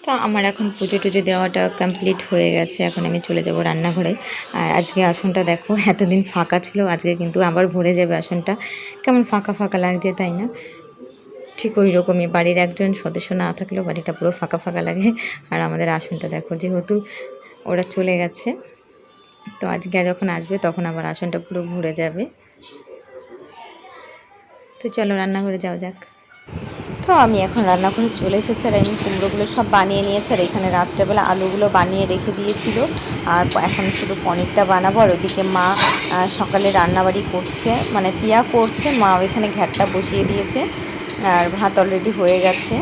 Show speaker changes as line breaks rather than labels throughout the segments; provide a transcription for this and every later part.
তো আমার এখন পুজো টুজো দেওয়াটা কমপ্লিট হয়ে গেছে। এখন আমি চলে যাব রান্নাঘরে। আর আজকে আসনটা দেখো, এতদিন ফাঁকা ছিল, আজকে কিন্তু আবার ভরে যাবে আসনটা। কেমন ফাঁকা ফাঁকা লাগছে, তাই না? ঠিক ওই রকমই, বাড়ির একজন সদস্য না থাকলেও বাড়িটা পুরো ফাঁকা ফাঁকা লাগে। আর আমাদের আসনটা দেখো, যেহেতু ওরা চলে গেছে, তো আজকে যখন আসবে তখন আবার আসনটা পুরো ভরে যাবে। তো চলো রান্নাঘরে যাওয়া যাক। তো আমি এখন রান্নাঘরে চলে এসেছি, আর আমি কুমড়োগুলো সব বানিয়ে নিয়েছি। আর এখানে রাত্রেবেলা আলুগুলো বানিয়ে রেখে দিয়েছিল, আর এখন শুধু পনিরটা বানাবো। আর ওদিকে মা সকালে রান্নাবাড়ি করছে, মানে পিয়া করছে, মা ওইখানে ঘ্যাটটা বসিয়ে দিয়েছে, আর ভাত অলরেডি হয়ে গেছে।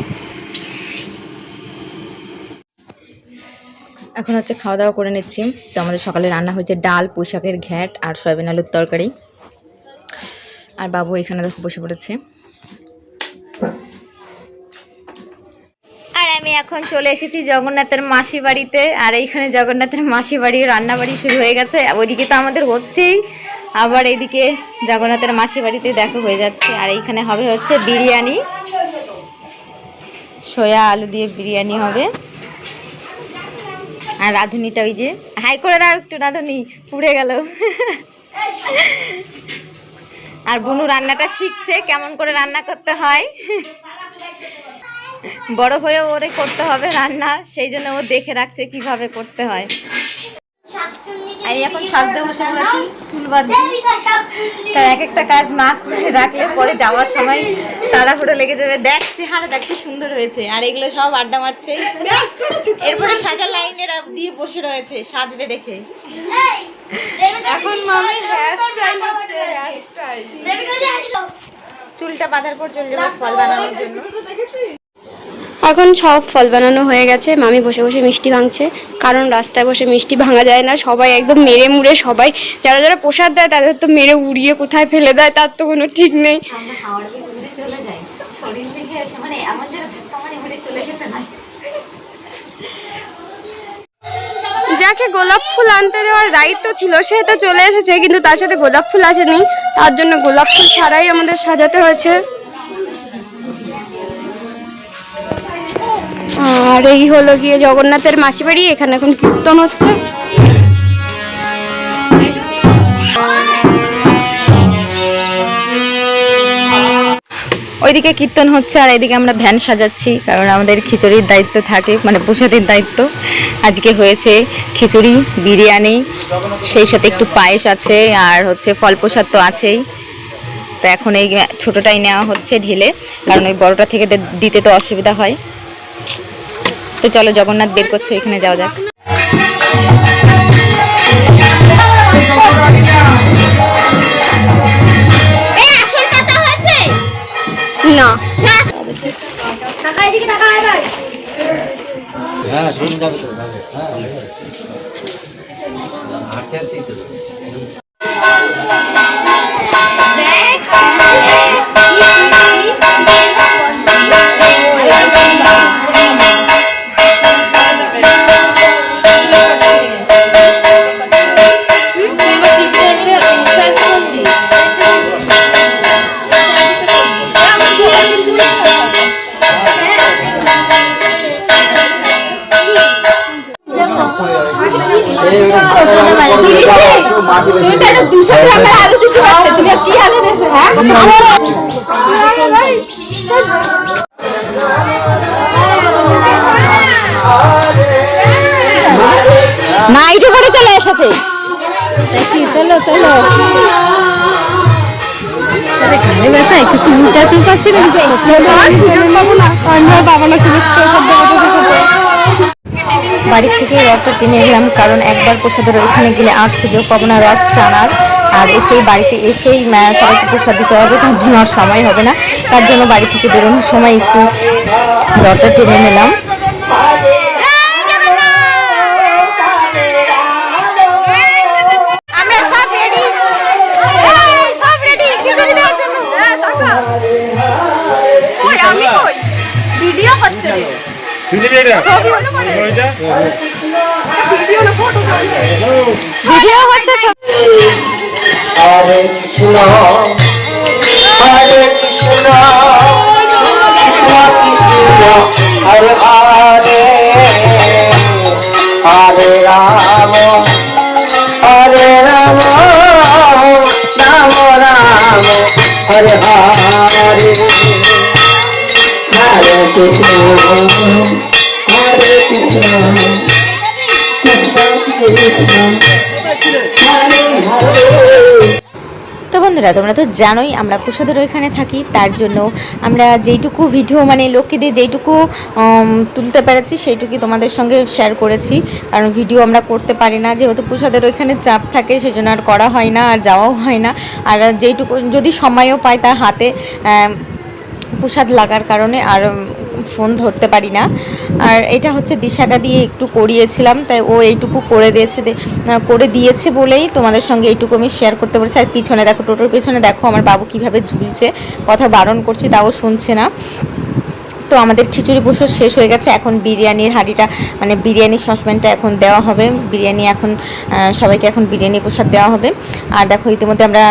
এখন হচ্ছে খাওয়া দাওয়া করে নিচ্ছি। তো আমাদের সকালে রান্না হয়েছে ডাল, পুঁই শাকের ঘ্যাট আর সয়াবিন আলুর তরকারি। আর বাবু এখানে দেখো বসে পড়েছে। আর আমি এখন চলে এসেছি জগন্নাথের মাসি বাড়িতে। আর এইখানে জগন্নাথের মাসি বাড়ি রান্নাবাড়ি শুরু হয়ে গেছে। ওইদিকে তো আমাদের হচ্ছেই, আবার এইদিকে জগন্নাথের মাসি বাড়িতে দেখা হয়ে যাচ্ছে। আর এইখানে হবে হচ্ছে বিরিয়ানি, সয়া আলু দিয়ে বিরিয়ানি হবে। আর রাঁধুনিটা ওই যে, হাই করে দাও একটু, রাঁধুনি পুড়ে গেল। আর বুনু রান্নাটা শিখছে, কেমন করে রান্না করতে হয়। বড় হয়েও ওরে করতে হবে রান্না, সেই জন্য ও দেখে রাখছে কিভাবে করতে হয়। আমি এখন সাজতে বসে পড়েছি, চুল বাঁধছি। তার এক একটা কাজ না করে রাখলে পরে যাওয়ার সময় তাড়াহুড়ো লেগে যাবে। দেখছি হারে দেখতে সুন্দর হয়েছে, আর এগুলো সব আড্ডা মারছে। এরপরে সাজা লাইনের দিয়ে বসে রয়েছে, সাজবে দেখে। এখন মামি হেয়ার স্টাইল হচ্ছে, হেয়ার স্টাইল। চুলটা বাঁধার পর চলে যাবো ফল বানানোর জন্য।
এখন সব ফল বানানো হয়ে গেছে, মামি বসে বসে মিষ্টি ভাঙছে। কারণ রাস্তায় বসে মিষ্টি ভাঙা যায় না, সবাই একদম মেরে মুড়ে, সবাই যারা যারা প্রসাদ দেয় তাদের তো মেরে উড়িয়ে কোথায় ফেলে দেয়, তার তো কোনো ঠিক নেই। যাকে গোলাপ ফুল আনতে দেওয়ার দায়িত্ব ছিল সে তো চলে এসেছে, কিন্তু তার সাথে গোলাপ ফুল আসেনি, তার জন্য গোলাপ ফুল ছাড়াই আমাদের সাজাতে হয়েছে। আর এই হলো গিয়ে জগন্নাথের মাসি বাড়ি, এখানে এখন কীর্তন হচ্ছে।
ওইদিকে কীর্তন হচ্ছে, আর এদিকে আমরা ভ্যান সাজাচ্ছি, কারণ আমাদের খিচুড়ির দায়িত্ব থাকে, মানে প্রসাদের দায়িত্ব। আজকে হয়েছে খিচুড়ি, বিরিয়ানি, সেই সাথে একটু পায়েস আছে, আর হচ্ছে ফল প্রসাদ তো আছেই। তো এখন এই ছোটটাই নেওয়া হচ্ছে ঢেলে, কারণ ওই বড়টা থেকে দিতে তো অসুবিধা হয়। তো চলো জগন্নাথ বের করছে, এখানে যাওয়া যাক।
না
না এইটা করে চলে এসেছে। বাড়ির থেকে রথটা টেনে এলাম, কারণ একবার প্রসাদের ওইখানে গেলে আর সুযোগ পাবো না রথ টানার। আর এসেই বাড়িতে এসেই সবাইকে প্রসাদ দিতে হবে, তার জন্য আর সময় হবে না। তার জন্য বাড়ি থেকে বেরোনোর সময় একটু রথটা টেনে নিলাম। ভিডিও হচ্ছে। হরে কৃষ্ণ হরে কৃষ্ণ কৃষ্ণ কৃষ্ণ হরে হরে
রাম হরে রাম রাম রাম হরে হরে হরে কৃষ্ণ হরে কৃষ্ণ
তো বন্ধুরা, তোমরা তো জানোই আমরা প্রসাদের ওইখানে থাকি, তার জন্য আমরা যেইটুকু ভিডিও মানে লোককে দিয়ে যেইটুকু তুলতে পেরেছি সেইটুকুই তোমাদের সঙ্গে শেয়ার করেছি। কারণ ভিডিও আমরা করতে পারি না, যেহেতু প্রসাদের ওইখানে চাপ থাকে, সেই জন্য আর করা হয় না, আর যাওয়াও হয় না। আর যেইটুকু যদি সময়ও পাই তার হাতে প্রসাদ লাগার কারণে আর ফোন ধরতে পারি না। আর এটা হচ্ছে দিশাকা দিয়ে একটু করিয়েছিলাম, তাই ও এইটুকু করে দিয়েছে বলেই তোমাদের সঙ্গে এইটুকু আমি শেয়ার করতে পারছি। আর পিছনে দেখো, টোটোর পিছনে দেখো আমার বাবু কিভাবে ঝুলছে, কথা বারণ করছি তাও শুনছে না। তো আমাদের খিচুড়ি প্রসাদ শেষ হয়ে গেছে, এখন বিরিয়ানির হাঁড়িটা মানে বিরিয়ানির সসপ্যানটা এখন দেওয়া হবে। বিরিয়ানি এখন সবাইকে এখন বিরিয়ানি প্রসাদ দেওয়া হবে। আর দেখো ইতিমধ্যে আমরা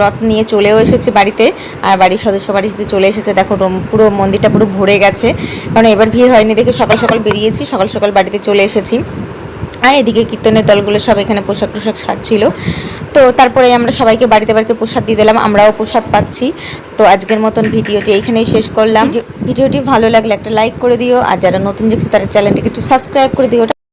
রথ নিয়ে চলেও এসেছি বাড়িতে, আর বাড়ির সদস্য বাড়িতে চলে এসেছে। দেখো পুরো মন্দিরটা পুরো ভরে গেছে, কারণ এবার ভিড় হয়নি দেখে সকাল সকাল বেরিয়েছি, সকাল সকাল বাড়িতে চলে এসেছি। আর এদিকে কীর্তনের দলগুলো সব এখানে পোশাক সাজছিল। তো তারপরে আমরা সবাইকে বাড়িতে বাড়িতে প্রসাদ দিয়ে দিলাম, আমরাও প্রসাদ পাচ্ছি। তো আজকের মতন ভিডিওটি এইখানেই শেষ করলাম। ভিডিওটি ভালো লাগলে একটা লাইক করে দিও, আর যারা নতুন দেখছো তারা চ্যানেলটিকে একটু সাবস্ক্রাইব করে দিও।